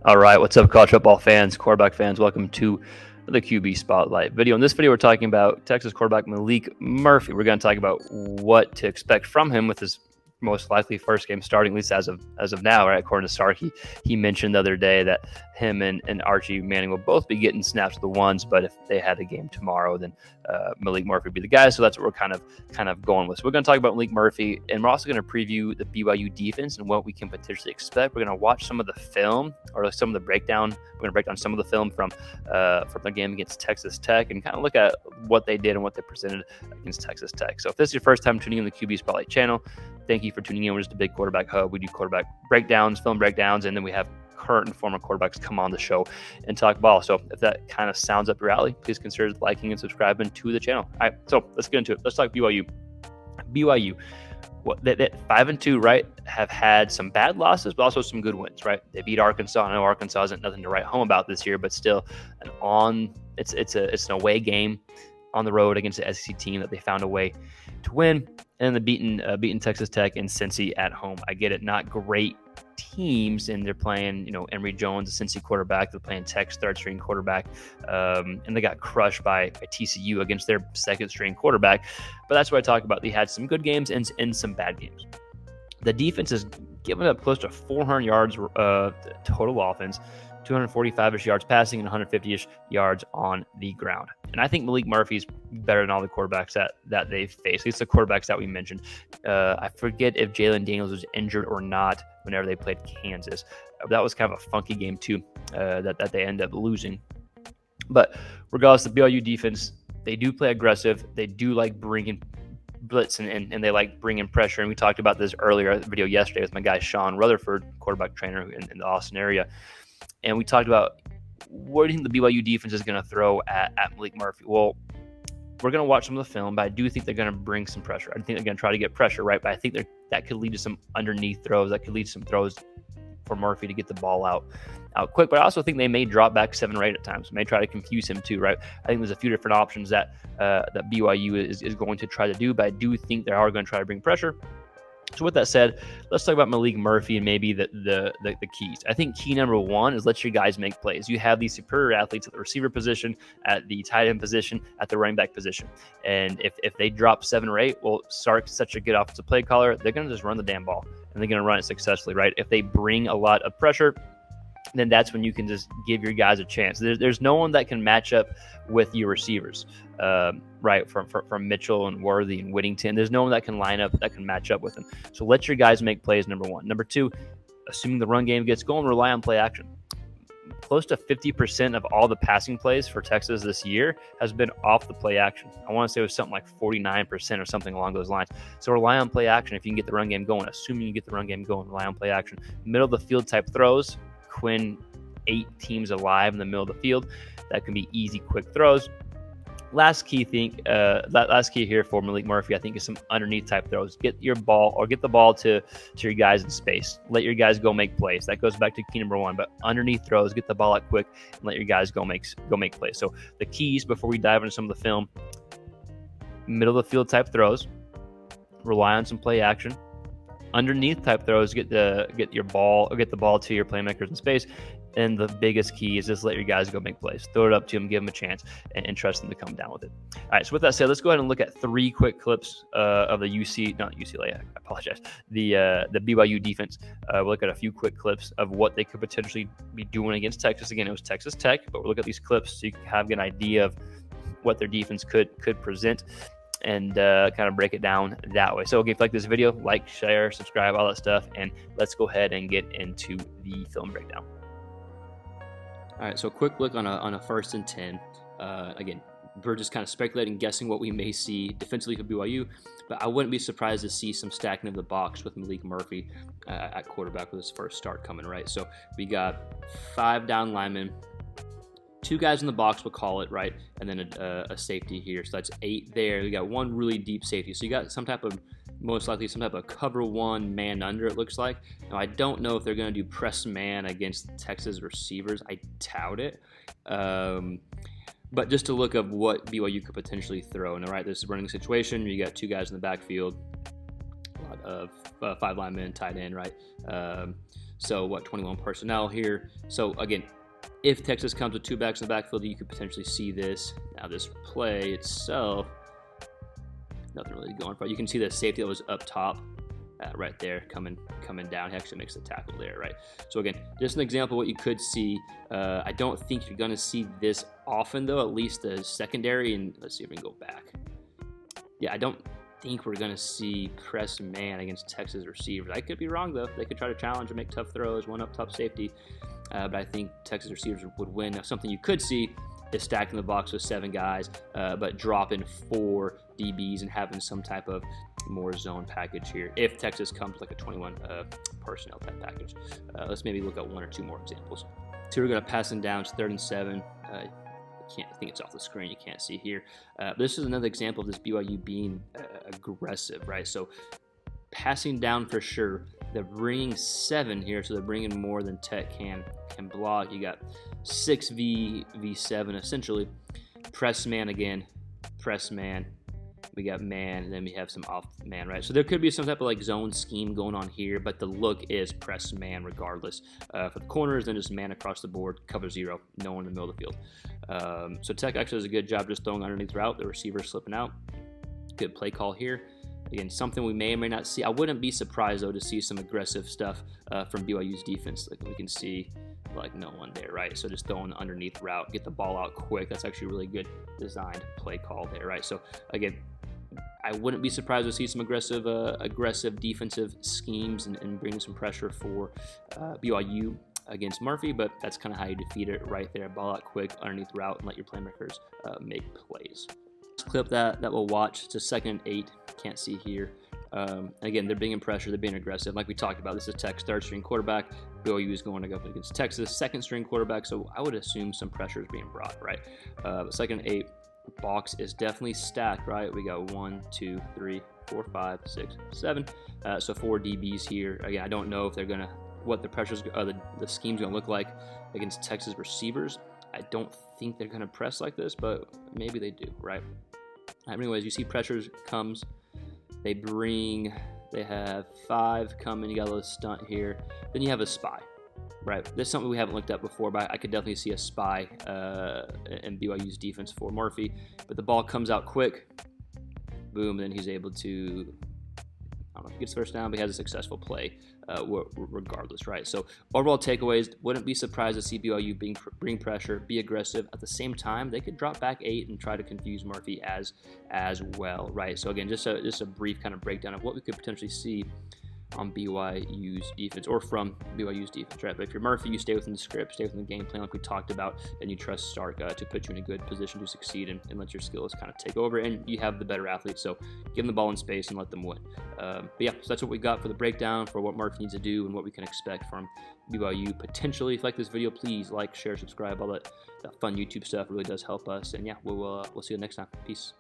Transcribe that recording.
All right, what's up, college football fans, quarterback fans? Welcome to the QB Spotlight video. In this video, we're talking about Texas quarterback Maalik Murphy. We're going to talk about what to expect from him with his most likely first game starting, at least as of now, right? According to Stark, he mentioned the other day that him and Archie Manning will both be getting snaps of the ones, but if they had a game tomorrow, then Maalik Murphy would be the guy. So that's what we're kind of going with. So we're going to talk about Maalik Murphy, and we're also going to preview the BYU defense and what we can potentially expect. We're going to watch some of the film or some of the breakdown. We're going to break down some of the film from the game against Texas Tech and kind of look at what they did and what they presented against Texas Tech. So if this is your first time tuning in the QB Spotlight channel, thank you for tuning in. We're just a big quarterback hub. We do quarterback breakdowns, film breakdowns, and then we have current and former quarterbacks come on the show and talk ball. So if that kind of sounds up your alley, please consider liking and subscribing to the channel. All right, so let's get into it. Let's talk BYU. BYU, that 5-2, right, have had some bad losses, but also some good wins, right? They beat Arkansas. I know Arkansas isn't nothing to write home about this year, but still, it's an away game on the road against the SEC team that they found a way to win, and the beaten Texas Tech and Cincy at home. I get it, not great teams, and they're playing, Emory Jones, a Cincy quarterback. They're playing Tech's third-string quarterback, and they got crushed by TCU against their second-string quarterback. But that's what I talk about. They had some good games and some bad games. The defense has given up close to 400 yards total offense, 245-ish yards passing, and 150-ish yards on the ground. And I think Maalik Murphy's better than all the quarterbacks that they've faced, at least the quarterbacks that we mentioned. I forget if Jalen Daniels was injured or not whenever they played Kansas. That was kind of a funky game too, that they end up losing. But regardless, the BYU defense, they do play aggressive. They do like bringing blitz and they like bringing pressure. And we talked about this earlier in the video yesterday with my guy Sean Rutherford, quarterback trainer in the Austin area. And we talked about what do you think the BYU defense is going to throw at Maalik Murphy? Well, we're going to watch some of the film, but I do think they're going to bring some pressure. I think they're going to try to get pressure, right? But I think that could lead to some underneath throws. That could lead to some throws for Murphy to get the ball out quick. But I also think they may drop back 7 or 8 at times. May try to confuse him too, right? I think there's a few different options that BYU is going to try to do, but I do think they are going to try to bring pressure. So with that said, let's talk about Maalik Murphy and maybe the keys. I think key number one is let your guys make plays. You have these superior athletes at the receiver position, at the tight end position, at the running back position. And if they drop 7 or 8, well, Sark's such a good offensive play caller, they're going to just run the damn ball. And they're going to run it successfully, right? If they bring a lot of pressure, then that's when you can just give your guys a chance. There's no one that can match up with your receivers, right, from Mitchell and Worthy and Whittington. There's no one that can line up, that can match up with them. So let your guys make plays, number one. Number two, assuming the run game gets going, rely on play action. Close to 50% of all the passing plays for Texas this year has been off the play action. I want to say it was something like 49% or something along those lines. So rely on play action if you can get the run game going. Assuming you get the run game going, rely on play action. Middle of the field type throws, Quinn 8 teams alive in the middle of the field. That can be easy, quick throws. Last key here for Maalik Murphy, I think, is some underneath type throws. Get the ball to your guys in space. Let your guys go make plays. That goes back to key number one. But underneath throws, get the ball out quick and let your guys go make plays. So the keys before we dive into some of the film: middle of the field type throws, rely on some play action. Underneath type throws, get the ball to your playmakers in space. And the biggest key is just let your guys go make plays. Throw it up to them, give them a chance, and trust them to come down with it. All right, so with that said, let's go ahead and look at 3 quick clips of the the BYU defense. We'll look at a few quick clips of what they could potentially be doing against Texas. Again, it was Texas Tech, but we'll look at these clips so you can have an idea of what their defense could present and kind of break it down that way. So if you like this video, like, share, subscribe, all that stuff, and let's go ahead and get into the film breakdown. All right, so a quick look on a 1st and 10. Again, we're just kind of speculating, guessing what we may see defensively for BYU, but I wouldn't be surprised to see some stacking of the box with Maalik Murphy at quarterback with his first start coming, right? So we got 5 down linemen, 2 guys in the box, we'll call it, right? And then a safety here. So that's 8 there. We got 1 really deep safety. So you got most likely some type of cover 1 man under, it looks like. Now, I don't know if they're going to do press man against Texas receivers. I doubt it. But just to look of what BYU could potentially throw. And all right, this is a running situation. You got 2 guys in the backfield. lot of 5 linemen, tight end, right? So what, 21 personnel here. So again, if Texas comes with 2 backs in the backfield, you could potentially see this. Now this play itself, nothing really going for it. You can see the safety that was up top right there coming down. He actually makes the tackle there, right? So again, just an example of what you could see. I don't think you're going to see this often, though, at least the secondary. And let's see if we can go back. Yeah, I don't think we're going to see press man against Texas receivers. I could be wrong, though. They could try to challenge and make tough throws, one up top safety. But I think Texas receivers would win. Now, something you could see is stacking the box with 7 guys, but dropping 4 DBs and having some type of more zone package here. If Texas comes like a 21 personnel type package, let's maybe look at 1 or 2 more examples. So we're going to pass them down. It's 3rd and 7. I think it's off the screen. You can't see here. This is another example of this BYU being aggressive, right? So passing down for sure. They're bringing 7 here, so they're bringing more than Tech can block. You got 6v7 essentially. Press man again, press man. We got man, and then we have some off man, right? So there could be some type of like zone scheme going on here, but the look is press man regardless. For the corners, then just man across the board, cover 0, no one in the middle of the field. So Tech actually does a good job just throwing underneath route. The receiver slipping out. Good play call here. Again, something we may or may not see. I wouldn't be surprised, though, to see some aggressive stuff from BYU's defense. Like we can see, like no one there, right? So just throwing the underneath route, get the ball out quick. That's actually a really good designed play call there, right? So again, I wouldn't be surprised to see some aggressive defensive schemes and bring some pressure for BYU against Murphy, but that's kind of how you defeat it right there. Ball out quick, underneath route, and let your playmakers make plays. Clip that we'll watch. It's a 2nd and 8. Can't see here. Again, they're being pressure. They're being aggressive. Like we talked about, this is Tech's 3rd string quarterback. BYU is going to go up against Texas, 2nd string quarterback. So I would assume some pressure is being brought, right? 2nd and 8. Box is definitely stacked, right? We got 1, 2, 3, 4, 5, 6, 7. So 4 DBs here. Again, I don't know if they're gonna what the pressures the scheme's gonna look like against Texas receivers. I don't think they're gonna press like this, but maybe they do, right? Anyways, you see pressures comes. They have 5 coming. You got a little stunt here. Then you have a spy, right? This is something we haven't looked at before, but I could definitely see a spy in BYU's defense for Murphy. But the ball comes out quick. Boom, then he's able to, I don't know if he gets first down, but he has a successful play regardless, right? So overall takeaways, wouldn't be surprised to see BYU bring pressure, be aggressive. At the same time, they could drop back 8 and try to confuse Murphy as well, right? So again, just a brief kind of breakdown of what we could potentially see on BYU's defense, or from BYU's defense, right? But if you're Murphy, you stay within the script, stay within the game plan like we talked about, and you trust Stark to put you in a good position to succeed and let your skills kind of take over, and you have the better athletes, so give them the ball in space and let them win. But yeah, so that's what we got for the breakdown for what Murphy needs to do and what we can expect from BYU potentially. If you like this video, please like, share, subscribe, all that fun YouTube stuff really does help us, and yeah, we'll see you next time. Peace.